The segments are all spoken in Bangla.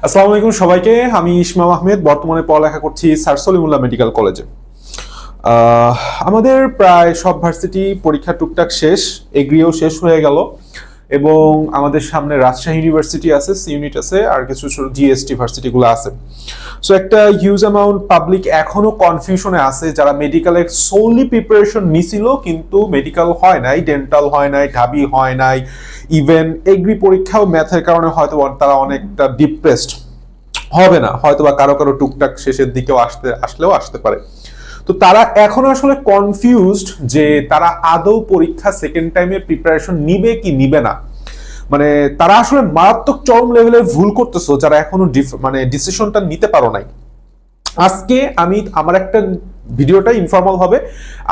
আসসালামু আলাইকুম সবাইকে। আমি ইসমাম আহমেদ, বর্তমানে পড়ালেখা করছি স্যার সলিমুল্লাহ মেডিকেল কলেজে। আমাদের প্রায় সব ভার্সিটি পরীক্ষা টুকটাক শেষ, এগ্রিও শেষ হয়ে গেল এবং আমাদের সামনে রাজশাহী ইউনিভার্সিটি আছে, সি ইউনিট আছে, আর কিছু জিএসটি ভার্সিটিগুলো আছে। সো একটা হিউজ অ্যামাউন্ট পাবলিক এখনো কনফিউশনে আছে, যারা মেডিকেলের সোললি প্রিপারেশন নিছিল কিন্তু মেডিকেল হয় নাই, ডেন্টাল হয় নাই, ঢাবি হয় নাই, ইভেন এগ্রি পরীক্ষাও ম্যাথের কারণে হয়তো তারা অনেকটা ডিপ্রেসড হবে না, হয়তো বা কারো কারো টুকটাক শেষের দিকেও আসলেও আসতে পারে। তো তারা এখন আসলে কনফিউজড যে তারা আদৌ পরীক্ষা সেকেন্ড টাইমের প্রিপারেশন নিবে কি নিবে না। মানে তারা আসলে মারাত্মক চরম লেভেলে ভুল করতেছো যারা এখনো ডিসিশনটা নিতে পারো নাই। আজকে আমি আমার একটা ভিডিওটা ইনফর্মাল হবে,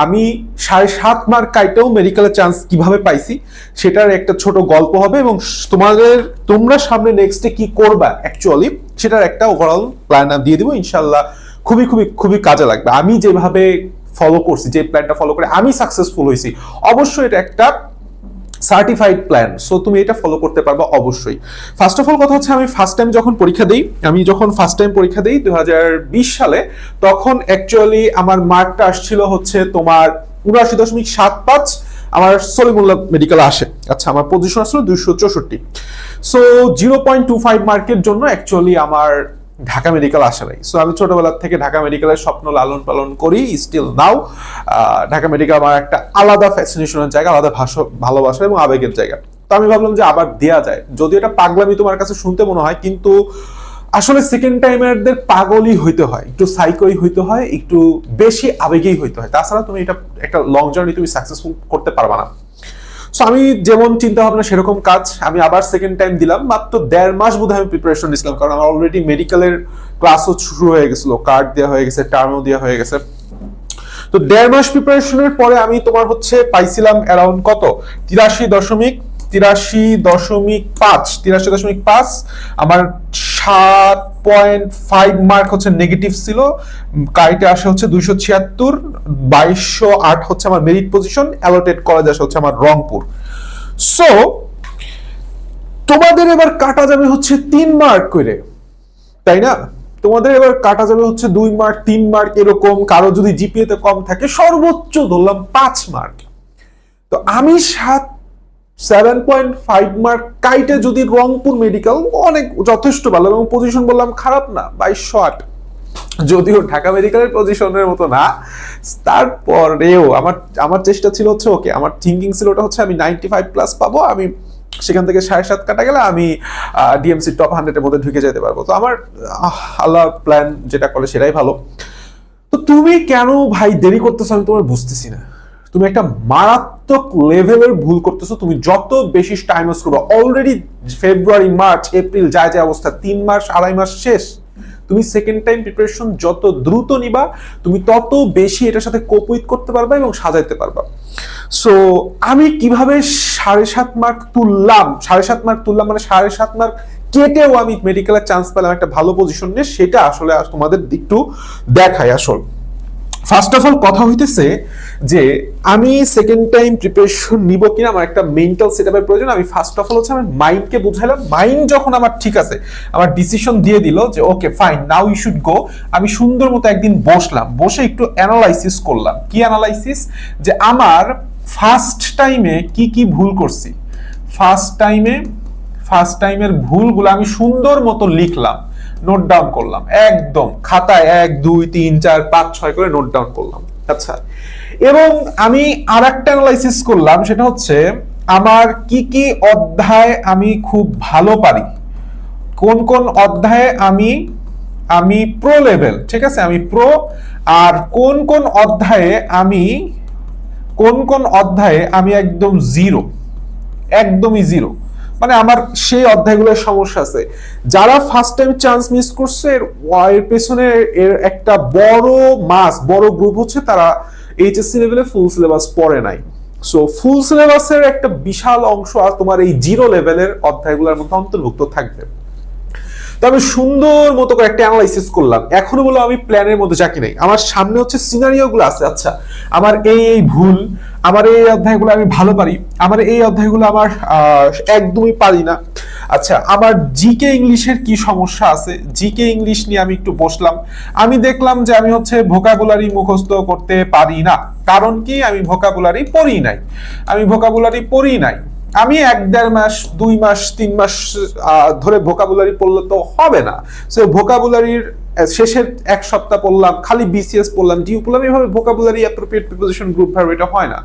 আমি 7.5 মার্ক কাইটেও মেডিকেলের চান্স কিভাবে পাইছি সেটার একটা ছোট গল্প হবে এবং তোমরা সামনে নেক্সটে কি করবা অ্যাকচুয়ালি সেটার একটা ওভারঅল প্ল্যান দিয়ে দিব ইনশাল্লাহ। খুবই খুবই খুবই কাজে লাগবে। আমি যেভাবে ফলো করছি, যে প্ল্যানটা ফলো করে আমি সাকসেসফুল হয়েছি, অবশ্যই এটা একটা সার্টিফাইড প্ল্যান, সো তুমি এটা ফলো করতে পারবে অবশ্যই। ফার্স্ট অফ অল কথা হচ্ছে, আমি ফার্স্ট টাইম যখন পরীক্ষা দিই 2020 সালে, তখন অ্যাকচুয়ালি আমার মার্কটা আসছিল হচ্ছে তোমার 79.75। আমার সলিমুল্লাহ মেডিকেল আসে, আচ্ছা আমার পজিশন আসলো 264। সো 0.25 মার্কের জন্য অ্যাকচুয়ালি আমার ঢাকা মেডিকেল আসে নাই। সো আমি ছোটবেলা থেকে ঢাকা মেডিকেলের স্বপ্ন লালন পালন করি, স্টিল নাও। ঢাকা মেডিকেল আমার একটা আলাদা ফ্যাসিনেশনের জায়গা, আলাদা ভালোবাসা এবং আবেগের জায়গা। তো আমি ভাবলাম যে আবার দেয়া যায়, যদি এটা পাগলামি তোমার কাছে শুনতে মনে হয়, কিন্তু আসলে সেকেন্ড টাইমারদের পাগলই হইতে হয়, একটু সাইকোই হইতে হয়, একটু বেশি আবেগেই হইতে হয়, তাছাড়া তুমি এটা একটা লং জার্নি তুমি সাকসেসফুল করতে পারবা না। সো আমি যেমন চিন্তা ভাবনা সেরকম কাজ, আমি আবার সেকেন্ড টাইম দিলাম। মাত্র 1.5 মাস বোধহয় আমি প্রিপারেশন নিয়েছিলাম, কারণ আমার অলরেডি মেডিকেলের ক্লাসও শুরু হয়ে গেছিল, কার্ড দেওয়া হয়ে গেছে, টার্মও দেওয়া হয়ে গেছে। তো 1.5 মাস প্রিপারেশনের পরে আমি তোমার হচ্ছে পাইছিলাম অ্যারাউন্ড কত 83.5। আমার 7.5 মার্ক হচ্ছে নেগেটিভ ছিল, কাইটে আসে হচ্ছে 276, 2208 হচ্ছে আমার মেরিট পজিশন, অ্যালোটেড কলেজ আসে হচ্ছে আমার রংপুর। সো তোমাদের এবার কাটা যাবে হচ্ছে 3 মার্ক করে, তাই না? তোমাদের এবার কাটা যাবে হচ্ছে 2 মার্ক, 3 মার্ক এরকম, কারো যদি জিপিএ তে কম থাকে সর্বোচ্চ ধরলাম 5 মার্ক। তো আমি 7.5 মার্ক কাইটে যদি রংপুর মেডিকেল, অনেক যথেষ্ট ভালো, এবং পজিশন বললাম খারাপ না, 2208, যদিও ঢাকা মেডিকেলের পজিশনের মতো না, তারপরেও আমার চেষ্টা ছিল হচ্ছে ওকে, আমার থিঙ্কিং ছিল ওটা হচ্ছে আমি 95 প্লাস পাবো, আমি সেখান থেকে 7.5 কাটা গেলে আমি ডিএমসি টপ 100 এর মধ্যে ঢুকে যেতে পারবো। তো আমার আল্লাহ প্ল্যান যেটা করে সেটাই ভালো। তো তুমি কেন ভাই দেরি করতেছো আমি তোমার বুঝতেছি না। তুমি একটা মারাত্মক লেভেলের ভুল করতেছো। তুমি যত বেশি টাইম ওয়েস্ট করবে, অলরেডি ফেব্রুয়ারি, মার্চ, এপ্রিল যায় অবস্থা, 3 মাস 2.5 মাস শেষ। তুমি সেকেন্ড টাইম প্রিপারেশন যত দ্রুত নিবা, তুমি তত বেশি এটার সাথে কোপ করতে পারবা এবং সাজাইতে পারবা। সো আমি কিভাবে 7.5 মার্ক তুললাম, 7.5 মার্ক তুললাম মানে 7.5 মার্ক কেটেও আমি মেডিকেলের চান্স পেলাম একটা ভালো পজিশন নিয়ে, সেটা আসলে তোমাদের একটু দেখাই। আসল ফার্স্ট অফ অল কথা হইতেছে যে আমি সেকেন্ড টাইম প্রিপারেশন নিব কিনা, আমার একটা মেন্টাল সেটআপের প্রয়োজন। আমি ফার্স্ট অফ অল হচ্ছে আমার মাইন্ডকে বুঝাইলাম, মাইন্ড যখন আমার ঠিক আছে, আমার ডিসিশন দিয়ে দিল যে okay fine now you should go, আমি সুন্দর মতো একদিন বসলাম, বসে একটু অ্যানালাইসিস করলাম। কি অ্যানালাইসিস? যে আমার ফার্স্ট টাইমে কি কি ভুল করছি, ফার্স্ট টাইমের ভুলগুলো আমি সুন্দর মতো লিখলাম, নোট ডাউন করলাম, একদম খাতায় 1 2 3 4 5 6 করে নোট ডাউন করলাম। আচ্ছা, এবং আমি আর একটা অ্যানালাইসিস করলাম, সেটা হচ্ছে আমার কি কি অধ্যায় আমি খুব ভালো পারি, কোন কোন অধ্যায়ে আমি প্রো লেভেল, ঠিক আছে আমি প্রো, আর কোন কোন অধ্যায়ে আমি একদম জিরো, একদমই জিরো, মানে আমার সেই অধ্যায়গুলোর সমস্যা আছে। যারা ফার্স্ট টাইম চান্স মিস করছে এর পেছনে এর একটা বড় গ্রুপ হচ্ছে তারা এইচএসসি লেভেলে ফুল সিলেবাস পড়ে নাই। সো ফুল সিলেবাসের একটা বিশাল অংশ আর তোমার এই জিরো লেভেলের অধ্যায়গুলোর মধ্যে অন্তর্ভুক্ত থাকবে। তো আমি সুন্দর মতো করে একটা অ্যানালাইসিস করলাম। এখনো বলো আমি প্ল্যানের মধ্যে যাকি নাই, আমার সামনে হচ্ছে সিনারিও গুলো আছে। আচ্ছা, আমার এই ভুল, আমার এই অধ্যায়গুলো আমি ভালো পারি, আমার এই অধ্যায়গুলো আমার একদমই পারি না, আচ্ছা, আমার জিকে ইংলিশের কি সমস্যা আছে, জিকে ইংলিশ নিয়ে আমি একটু বসলাম, আমি দেখলাম যে আমি হচ্ছে ভোকাবুলারি মুখস্থ করতে পারি না। কারণ কি? আমি ভোকাবুলারি পড়ি নাই। আমি 1-1.5 মাস 2 মাস 3 মাস ধরে ভোকাবুলারি পড়লে তো হবে না। সো ভোকাবুলারির শেষের 1 সপ্তাহ পড়লাম, খালি বিসিএস পড়লাম, ডিউ পড়লাম, এভাবে vocabulary appropriate preposition group verb এটা হয় না।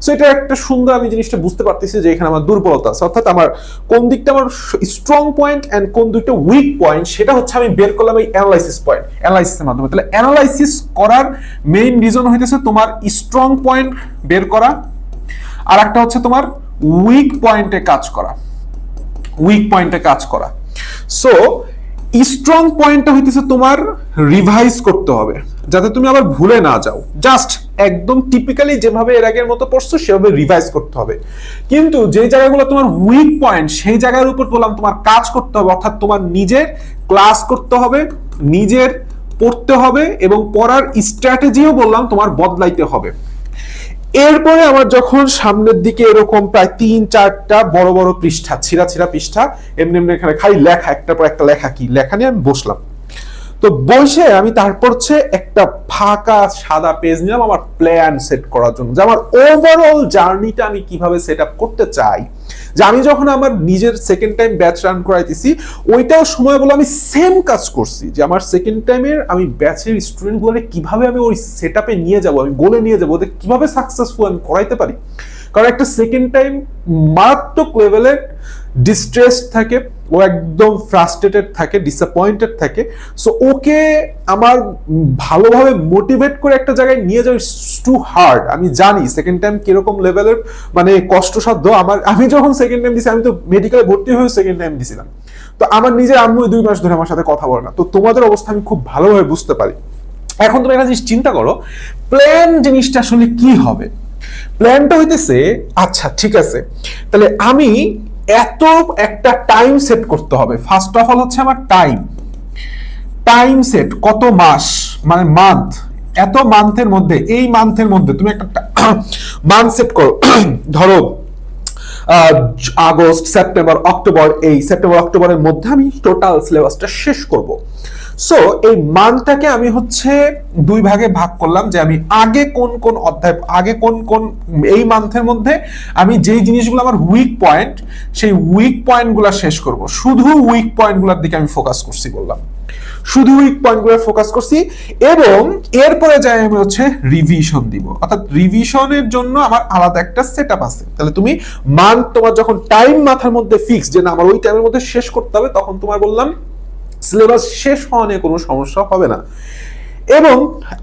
সো এটা একটা সুন্দর, আমি জিনিসটা বুঝতে পারতেছি যে এখানে আমার দুর্বলতা আছে, অর্থাৎ আমার কোন দিকটা আমার স্ট্রং পয়েন্ট এন্ড কোন দিকটা উইক পয়েন্ট, সেটা হচ্ছে আমি বের করলাম এই অ্যানালাইসিসের মাধ্যমে। তাহলে অ্যানালাইসিস করার মেইন রিজন হইতেছে তোমার স্ট্রং পয়েন্ট বের করা, আর একটা হচ্ছে তোমার উইক পয়েন্টে কাজ করা। সো স্ট্রং পয়েন্টটা হইতেছে তোমার রিভাইজ করতে হবে যাতে তুমি আবার ভুলে না যাও। জাস্ট একদম টিপিক্যালি যেভাবে এর আগের মতো পড়ছো সেভাবে রিভাইজ করতে হবে। কিন্তু যে জায়গাগুলো তোমার উইক পয়েন্ট, সেই জায়গার উপর বললাম তোমার কাজ করতে হবে, অর্থাৎ তোমার নিজের ক্লাস করতে হবে, নিজের পড়তে হবে, এবং পড়ার স্ট্র্যাটেজিও বললাম তোমার বদলাইতে হবে। এরপরে আমার যখন সামনের দিকে এরকম প্রায় 3-4টা বড় বড় পৃষ্ঠা, ছিঁড়া পৃষ্ঠা, এমনি এমনি এখানে খালি লেখা, একটার পর একটা লেখা, কি লেখা নিয়ে আমি বসলাম। তো বসে আমি তারপর হচ্ছে একটা ফাঁকা সাদা পেজ নিলাম আমার প্ল্যান সেট করার জন্য, যে আমার ওভারঅল জার্নিটা আমি কিভাবে সেট আপ করতে চাই। যে আমি যখন আমার নিজের সেকেন্ড টাইম ব্যাচ রান করাইতেছি, ওইটাও সময় বলে আমি সেম কাজ করছি, যে আমার সেকেন্ড টাইমের আমি ব্যাচের স্টুডেন্টগুলোকে কিভাবে আমি ওই সেট আপে নিয়ে যাবো, আমি গোলে নিয়ে যাবো, ওদের কিভাবে সাকসেসফুল আমি করাইতে পারি। কারণ একটা সেকেন্ড টাইম মারাত্মক লেভেলের ডিস্ট্রেস থাকে, ও একদম ফ্রাস্ট্রেটেড থাকে, ডিসঅ্যাপয়েন্টেড থাকে। সো ওকে আমার ভালোভাবে মোটিভেট করে একটা জায়গায় নিয়ে যাওয়া ইটস টু হার্ড। আমি জানি সেকেন্ড টাইম কিরকম লেভেলের মানে কষ্টসাধ্য। আমি যখন সেকেন্ড টাইম দিছি, আমি তো মেডিকেলে ভর্তি হয়ে সেকেন্ড টাইম দিছিলাম। তো আমার নিজের আম্মু 2 মাস ধরে আমার সাথে কথা বলে না। তো তোমাদের অবস্থা আমি খুব ভালোভাবে বুঝতে পারি। এখন তুমি একটা জিনিস চিন্তা করো, প্ল্যান জিনিসটা আসলে কি হবে। প্ল্যানটা হইতেছে, আচ্ছা ঠিক আছে, তাহলে আমি এত একটা টাইম সেট করতে হবে। ফার্স্ট অফ অল হচ্ছে আমার টাইম সেট, কত মাস মানে মান্থ, এত মান্থের মধ্যে, এই মান্থের মধ্যে তুমি একটা মান্থ সেট করো। ধরো আগস্ট, সেপ্টেম্বর, অক্টোবর, এই সেপ্টেম্বর অক্টোবরের মধ্যে আমি টোটাল সিলেবাসটা শেষ করব। সো এই মান্থটাকে আমি হচ্ছে 2 ভাগে ভাগ করলাম, যে আমি আগে কোন অধ্যায়, আগে কোন এই মান্থের মধ্যে আমি যেই জিনিসগুলো আমার উইক পয়েন্ট, সেই উইক পয়েন্টগুলো শেষ করব। শুধু উইক পয়েন্টগুলোর দিকে আমি ফোকাস করছি, বললাম শুধু উইক পয়েন্টগুলো ফোকাস করছি। এবং এরপরে যাই আমি হচ্ছে রিভিশন দিব, অর্থাৎ রিভিশনের জন্য আমার আলাদা একটা সেটআপ আছে। তাহলে তুমি মান্থ, তোমার যখন টাইম মাথার মধ্যে ফিক্স যে না আমার ওই টাইমের মধ্যে শেষ করতে হবে, তখন তোমার বললাম সিলেবাস শেষ হওয়া নিয়ে কোনো সমস্যা হবে না। এবং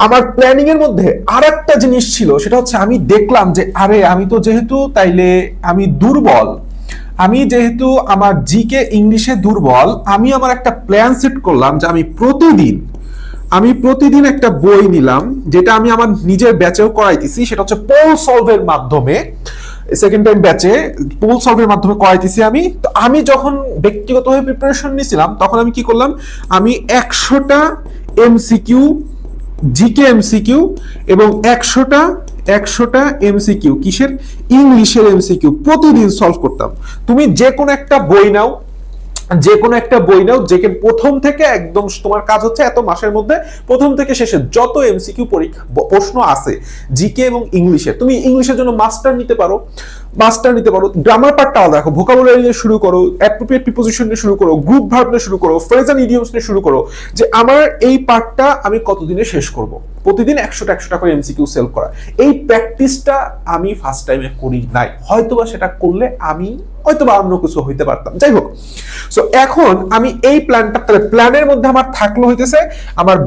আমার প্ল্যানিং এর মধ্যে আরেকটা জিনিস ছিল, সেটা হচ্ছে আমি দেখলাম যে আরে আমি তো যেহেতু তাইলে আমি দুর্বল, আমি যেহেতু আমার জিকে ইংলিশে দুর্বল, আমি আমার একটা প্ল্যান সেট করলাম যে আমি প্রতিদিন একটা বই নিলাম, যেটা আমি আমার নিজের ব্যাচেও করাইতেছি, সেটা হচ্ছে পোল সলভের মাধ্যমে। সেকেন্ড টাইম ব্যাচে পোল সলভের মাধ্যমে করাইতেছি আমি। তো আমি যখন ব্যক্তিগতভাবে প্রিপারেশন নিয়েছিলাম, তখন আমি কি করলাম, আমি 100টা এমসিকিউ, জিকে এমসিকিউ, এবং 100টা এমসিকিউ, কিসের, ইংলিশের এমসিকিউ প্রতিদিন সলভ করতাম। তুমি যে কোনো একটা বই নাও, যে প্রথম থেকে একদম, তোমার কাজ হচ্ছে এত মাসের মধ্যে প্রথম থেকে শেষে যত এমসিকিউ পরীক্ষা প্রশ্ন আছে জিকে এবং ইংলিশে, তুমি ইংলিশের জন্য মাস্টার নিতে পারো, গ্রামার পার্টটা আলাদা রাখো, ভোকাবুলারি নিয়ে শুরু করো, অ্যাপ্রোপ্রিয়েট প্রিপোজিশন নিয়ে শুরু করো, গ্রুপ ভার্ব নিয়ে শুরু করো, ফ্রেজ এন্ড ইডিয়মস নিয়ে শুরু করো, যে আমার এই পার্টটা আমি কতদিনে শেষ করব। প্রতিদিন 100টা করে এমসিকিউ সেল করা, এই প্র্যাকটিসটা আমি ফার্স্ট টাইমে করি নাই। হয়তোবা সেটা করলে আমি হয়তোবা অন্য কিছু হইতে পারতাম, যাই হোক। সো এখন আমি এই প্ল্যানটা, তাহলে প্ল্যানের মধ্যে আমার থাকলো হইতেছে আমার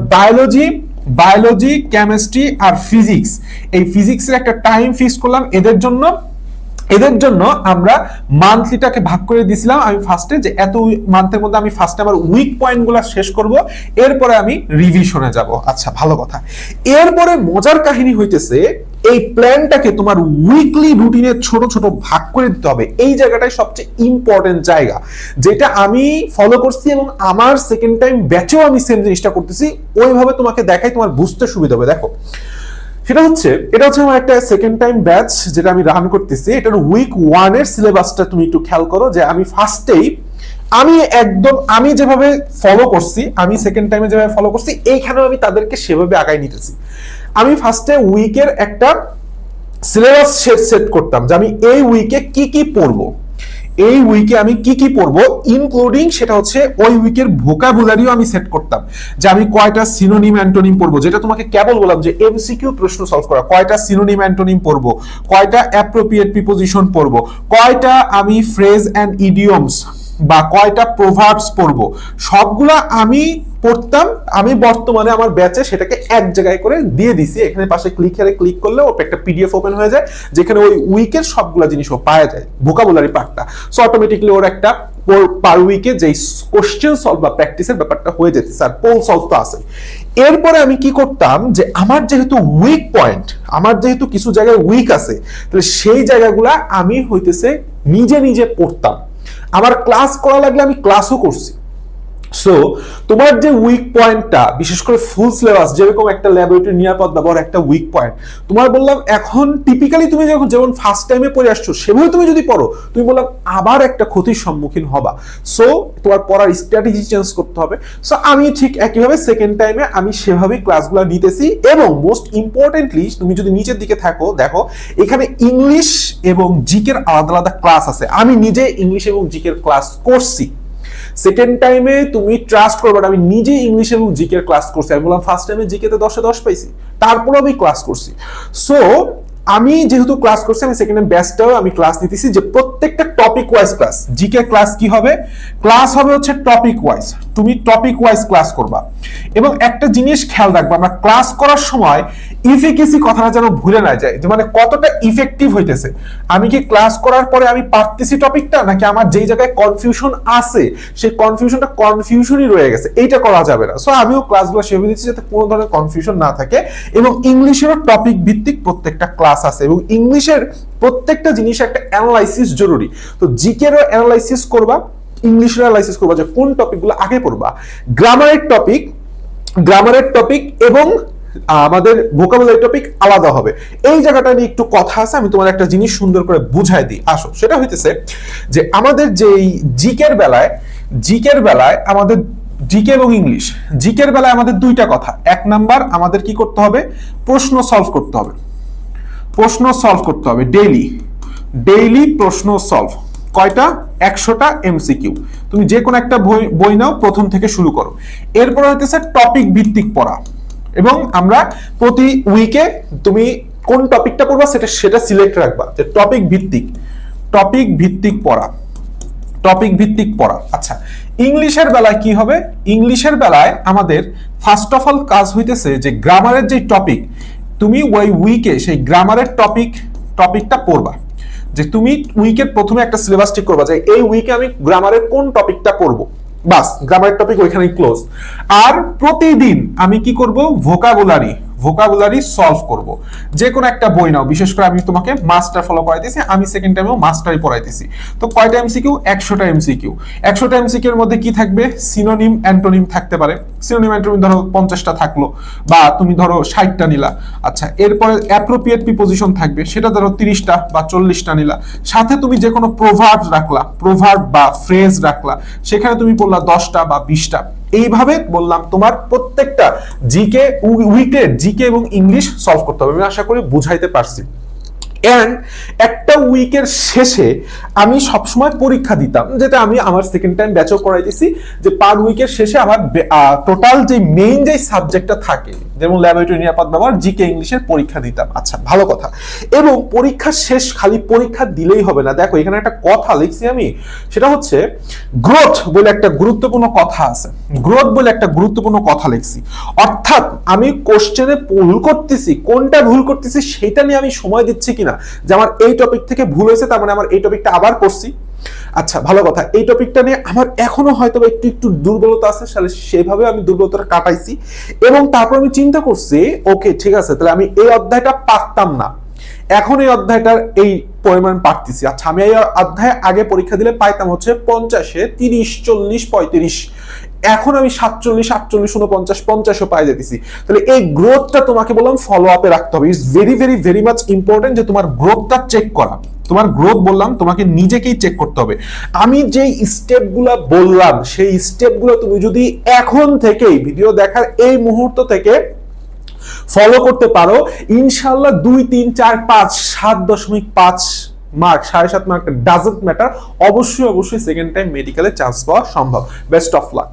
বায়োলজি, কেমিস্ট্রি আর ফিজিক্স। এই ফিজিক্সের একটা টাইম ফিক্স করলাম এদের জন্য আমরা মান্থলিটাকে ভাগ করে দিয়েছিলাম আমি ফার্স্টে, যে এত মান্থের মধ্যে আমি ফার্স্টে আমার উইক পয়েন্টগুলো শেষ করব, এরপরে আমি রিভিশনে যাব। আচ্ছা, ভালো কথা। এরপরে মজার কাহিনী হইতেছে, এই প্ল্যানটাকে তোমার উইকলি রুটিনে ছোট ছোট ভাগ করে দিতে হবে। এই জায়গাটাই সবচেয়ে ইম্পর্টেন্ট জায়গা, যেটা আমি ফলো করছি এবং আমার সেকেন্ড টাইম ব্যাচেও আমি সেম জিনিসটা করতেছি। ওইভাবে তোমাকে দেখাই, তোমার বুঝতে সুবিধা হবে। দেখো, এটা হচ্ছে আমার একটা সেকেন্ড টাইম ব্যাচ যেটা আমি রান করতেছি। এটার উইক 1 এর সিলেবাসটা তুমি একটু খেয়াল করো, যে আমি ফার্স্টেই আমি যেভাবে ফলো করছি, আমি সেকেন্ড টাইমে যেভাবে ফলো করছি, এইখানেও আমি তাদেরকে সেভাবে আগায় নিতেছি। আমি ফার্স্টে উইকের একটা সিলেবাস সেট করতাম যে আমি এই উইকে কি কি পড়বো, এই উইকে আমি কি কি পড়বো, ইনক্লুডিং সেটা হচ্ছে ওই উইকের ভোকাবুলারিও আমি সেট করতাম যে আমি কয়টা সিনোনিম অ্যান্টোনিম পড়বো, যেটা তোমাকে কেবল বললাম যে এমসিকিউ প্রশ্ন সলভ করা, কয়টা সিনোনিম অ্যান্টোনিম পড়বো, কয়টা অ্যাপ্রোপ্রিয়েট প্রিপোজিশন পড়বো, কয়টা আমি ফ্রেজ অ্যান্ড ইডিয়মস বা কয়টা প্রভার্বস পড়বো, সবগুলা আমি পড়তাম। আমি বর্তমানে আমার ব্যাচে সেটাকে এক জায়গায় করে দিয়ে দিছি, এখানে পাশে ক্লিক করলে একটা পিডিএফ ওপেন হয়ে যায় যেখানে ওই উইকের সবগুলা জিনিসও পাওয়া যায়, ভোকাবুলারি পার্টটা। সো অটোমেটিকলি ওর একটা পার উইকে যে কোশ্চেন সলভ বা প্র্যাকটিসের ব্যাপারটা হয়ে যেতে, স্যার পোল সলভ তো আছে। এরপরে আমি কি করতাম যে আমার যেহেতু উইক পয়েন্ট, আমার যেহেতু কিছু জায়গায় উইক আছে, তাহলে সেই জায়গাগুলা আমি হইতেছে নিজে নিজে পড়তাম। আমার ক্লাস করা লাগলে আমি ক্লাসও করছি। সো তোমার যে উইক পয়েন্টটা, বিশেষ করে ফুল সিলেবাস যেরকম একটা ল্যাবরেটরি নিরাপদ ব্যবহার একটা উইক পয়েন্ট, তোমার বললাম এখন টিপিক্যালি তুমি যখন যেমন ফার্স্ট টাইমে পড়ে আসছো সেভাবে তুমি যদি পড়ো, তুমি বললাম আবার একটা ক্ষতির সম্মুখীন হবা। সো তোমার পড়ার স্ট্র্যাটেজি চেঞ্জ করতে হবে। সো আমি ঠিক একইভাবে সেকেন্ড টাইমে আমি সেভাবেই ক্লাসগুলো নিতেছি। এবং মোস্ট ইম্পর্টেন্টলি তুমি যদি নিচের দিকে থাকো, দেখো এখানে ইংলিশ এবং জিকের আলাদা আলাদা ক্লাস আছে। আমি নিজে ইংলিশ এবং জিকের ক্লাস করছি। সেকেন্ড টাইমে তুমি ট্রাস্ট করবে না, আমি নিজে ইংলিশ এবং জিকে ক্লাস করছি। আমি বললাম ফার্স্ট টাইমে জিকে তে 10 এ 10 পাইছি, তারপর আমি ক্লাস করছি। সো আমি যেহেতু ক্লাস করছি, আমি সেকেন্ড টাইম ব্যাচটাও আমি ক্লাস নিতেছি যে প্রত্যেকটা topic wise class. GK class কি হবে, ক্লাস হবে হচ্ছে টপিক ওয়াইজ, তুমি টপিক ওয়াইজ ক্লাস করবা। এবং একটা জিনিস খেয়াল রাখবা, আমরা ক্লাস করার সময় ইফিকেসি কথাটা যেন ভুলে না যায়, যে মানে কতটা ইফেক্টিভ হইতেছে। আমি কি ক্লাস করার পরে আমি পারতেছি টপিকটা, নাকি আমার যেই জায়গায় কনফিউশন আছে সেই কনফিউশনটা কনফিউশনই রয়ে গেছে, এইটা করা যাবে না। সো আমিও ক্লাসগুলো সেভাবে দিচ্ছি যাতে কোনো ধরনের কনফিউশন না থাকে। এবং ইংলিশেরও টপিক ভিত্তিক প্রত্যেকটা ক্লাস আছে, এবং ইংলিশের প্রত্যেকটা জিনিস একটা অ্যানালাইসিস জরুরি। তো জিকেরও অ্যানালাইসিস করবা, ইংলিশের অ্যানালাইসিস করবা যে কোন টপিকগুলো আগে পড়বা। গ্রামারের টপিক এবং আমাদের ভোকাবুলারি টপিক আলাদা হবে। এই জায়গাটা নিয়ে একটু কথা আছে, আমি তোমার একটা জিনিস সুন্দর করে বুঝাই দিই। আসো, সেটা হইতেছে যে আমাদের যেই জিকের বেলায় আমাদের জিকে এবং ইংলিশ, জিকের বেলায় আমাদের দুইটা কথা। এক নাম্বার, আমাদের কি করতে হবে, প্রশ্ন সলভ করতে হবে ডেইলি প্রশ্ন সলভ। কয়টা, 100টা এমসিকিউ। তুমি যে কোনো একটা বই নাও, প্রথম থেকে শুরু করো। এরপর হইতেছে টপিক ভিত্তিক পড়া, এবং আমরা প্রতি উইকে তুমি কোন টপিকটা পড়বা সেটা সিলেক্ট রাখবা, যে টপিক ভিত্তিক পড়া। আচ্ছা, ইংলিশের বেলায় কি হবে, ইংলিশের বেলায় আমাদের ফার্স্ট অফ অল কাজ হইতেছে যে গ্রামারের যে টপিক, তুমি ওই উইকে সেই গ্রামারের টপিকটা পড়বা। যে তুমি উইকের প্রথমে একটা সিলেবাস ঠিক করবা যে এই উইকে আমি গ্রামারের কোন টপিকটা পড়বো, বাস গ্রামারের টপিক ওইখানেই ক্লোজ। আর প্রতিদিন আমি কি করব, ভোকাবুলারি সলভ করব। যে কোনো একটা বই নাও, বিশেষ করে আমি তোমাকে মাস্টার ফলো করাইতেছি, আমি সেকেন্ড টাইমেও মাস্টারই পড়াইতেছি। তো কয়টা এমসিকিউ, 100টা এমসিকিউ। 100টা এমসিকিউ এর মধ্যে কি থাকবে, সিনোনিম অ্যান্টোনিম থাকতে পারে। সিনোনিম অ্যান্টোনিম ধরো 50টা থাকলো, বা তুমি ধরো 60টা নিলা। আচ্ছা, এরপরে অ্যাপ্রোপ্রিয়েট প্রিপোজিশন থাকবে, সেটা ধরো 30টা বা 40টা নিলা। সাথে তুমি যে কোনো প্রভার্ব বা ফ্রেজ রাখলা, সেখানে তুমি পড়লা 10টা বা 20টা। এইভাবে বললাম তোমার প্রত্যেকটা জিকে এবং ইংলিশ সলভ করতে হবে। আমি আশা করি বুঝাইতে পারছি। এন্ড একটা উইকের শেষে আমি সবসময় পরীক্ষা দিতাম, যেটা আমি আমার সেকেন্ড টাইম ব্যাচও করাইতেছি, যে পার উইকের শেষে আমার টোটাল যে মেইন যে সাবজেক্টটা থাকে, যেমন ল্যাবরেটরি নিরাপদ ব্যবহার, জিকে ইংলিশের পরীক্ষা দিতাম। আচ্ছা, ভালো কথা। এবং পরীক্ষা শেষ খালি পরীক্ষা দিলেই হবে না। দেখো এখানে একটা কথা লিখছি আমি, সেটা হচ্ছে গ্রোথ বলে একটা গুরুত্বপূর্ণ কথা আছে। লিখছি, অর্থাৎ আমি কোশ্চেনে কোনটা ভুল করতেছি সেটা নিয়ে আমি সময় দিচ্ছি কিনা, যে আমার এই টপিক থেকে ভুল হয়েছে, তার মানে আমার এই টপিকটা আবার পড়ছি। আচ্ছা, ভালো কথা। এই টপিকটা নিয়ে আমার এখনো হয়তো একটু দুর্বলতা আছে, সেভাবে আমি দুর্বলতাটা কাটাইছি। এবং তারপর আমি চিন্তা করছি, ওকে ঠিক আছে, তাহলে আমি এই অধ্যায়টা পারতাম না, এখন এই অধ্যায়টার এই পরিমাণ পারতেছি। আচ্ছা, আমি এই অধ্যায়ে আগে পরীক্ষা দিলে পাইতাম হচ্ছে 50-এ 30, 40, 35, এখন আমি 47, 48, 49, 50ও পাই যেতেছি। তাহলে এই গ্রোথটা তোমাকে বললাম ফলো আপে রাখতে হবে। It's very very very much important যে তোমার গ্রোথটা চেক করা। তোমার গ্রোথ বললাম, তোমাকে নিজেকেই চেক করতে হবে। আমি যেই স্টেপগুলো বললাম সেই স্টেপগুলো তুমি যদি এখন থেকেই ভিডিও দেখার এই মুহূর্ত থেকে ফলো করতে পারো, ইনশাল্লাহ 2, 3, 4, 5, 7.5 মার্ক, 7.5 মার্ক ডাজন্ট ম্যাটার, অবশ্যই সেকেন্ড টাইম মেডিকেলে চান্স পাওয়া সম্ভব। Best of luck.